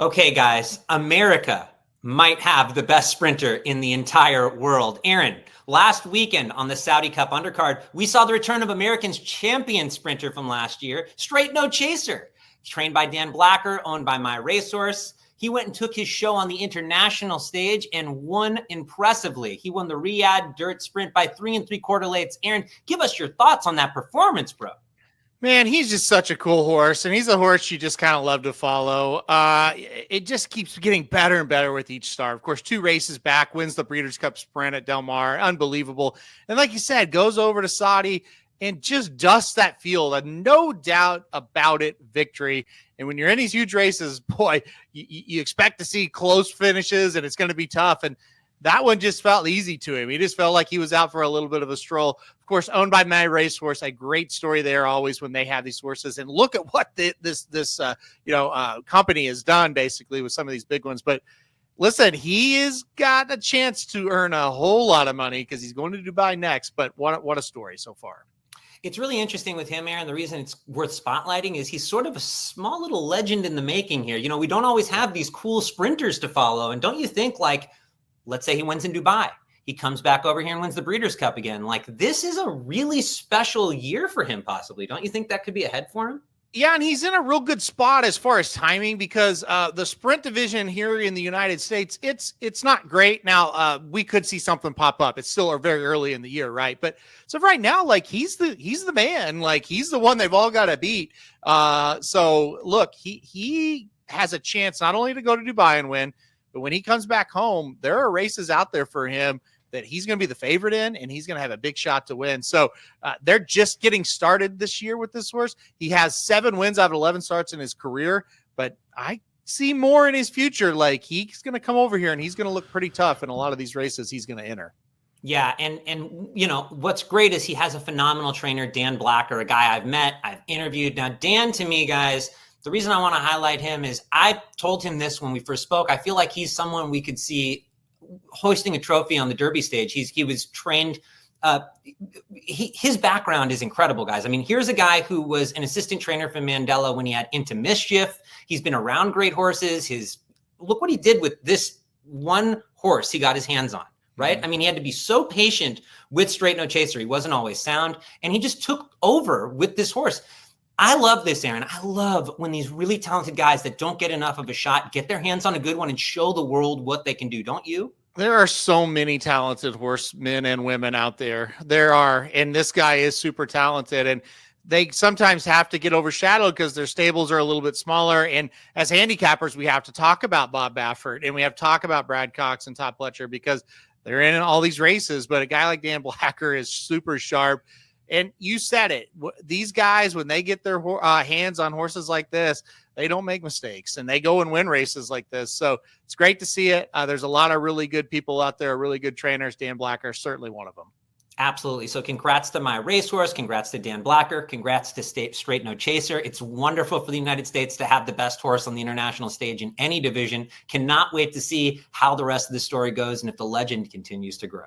Okay, guys, America might have the best sprinter in the entire world. Aaron, last weekend on the Saudi Cup undercard, we saw the return of America's champion sprinter from last year, Straight No Chaser. Trained by Dan Blacker, owned by MyRacehorse. He went and took his show on the international stage and won impressively. He won the Riyadh Dirt Sprint by 3 3/4 lengths. Aaron, give us your thoughts on that performance, bro. Man, he's just such a cool horse, and he's a horse you just kind of love to follow. It just keeps getting better and better with each start. Of course, 2 races back, wins the Breeders' Cup Sprint at Del Mar. Unbelievable. And like you said, goes over to Saudi and just dusts that field. No doubt about it, victory. And when you're in these huge races, boy, you expect to see close finishes, and it's going to be tough. And that one just felt easy to him. He just felt like he was out for a little bit of a stroll. Of course, owned by MyRacehorse, a great story there always when they have these horses. And look at what this company has done basically with some of these big ones. But listen, he has got a chance to earn a whole lot of money because he's going to Dubai next. But what a story so far. It's really interesting with him, Aaron. The reason it's worth spotlighting is he's sort of a small little legend in the making here. You know, we don't always have these cool sprinters to follow. And don't you think, like, let's say he wins in Dubai. He comes back over here and wins the Breeders' Cup again. Like, this is a really special year for him, possibly. Don't you think that could be ahead for him? Yeah, and he's in a real good spot as far as timing because the sprint division here in the United States, it's not great. Now, we could see something pop up. It's still very early in the year, right? But so right now, like, he's the man. Like, he's the one they've all got to beat. So look, he has a chance not only to go to Dubai and win, but when he comes back home, there are races out there for him that he's going to be the favorite in, and he's going to have a big shot to win. So they're just getting started this year with this horse. He has 7 wins out of 11 starts in his career, but I see more in his future. Like, he's going to come over here, and he's going to look pretty tough in a lot of these races he's going to enter. Yeah, and you know, what's great is he has a phenomenal trainer, Dan Blacker, a guy I've met, I've interviewed. Now, Dan, to me, guys, the reason I want to highlight him is I told him this when we first spoke. I feel like he's someone we could see hoisting a trophy on the Derby stage. He was trained. His background is incredible, guys. I mean, here's a guy who was an assistant trainer for Mandela when he had Into Mischief. He's been around great horses. Look what he did with this one horse he got his hands on, right? I mean, he had to be so patient with Straight No Chaser. He wasn't always sound, and he just took over with this horse. I love this, Aaron. I love when these really talented guys that don't get enough of a shot get their hands on a good one and show the world what they can do. Don't you? There are so many talented horsemen and women out there. There are, and this guy is super talented, and they sometimes have to get overshadowed because their stables are a little bit smaller. And as handicappers, we have to talk about Bob Baffert, and we have to talk about Brad Cox and Todd Pletcher because they're in all these races. But a guy like Dan Blacker is super sharp. And you said it. These guys, when they get their hands on horses like this, they don't make mistakes, and they go and win races like this. So it's great to see it. There's a lot of really good people out there, really good trainers. Dan Blacker is certainly one of them. Absolutely. So congrats to MyRacehorse. Congrats to Dan Blacker. Congrats to Straight No Chaser. It's wonderful for the United States to have the best horse on the international stage in any division. Cannot wait to see how the rest of the story goes and if the legend continues to grow.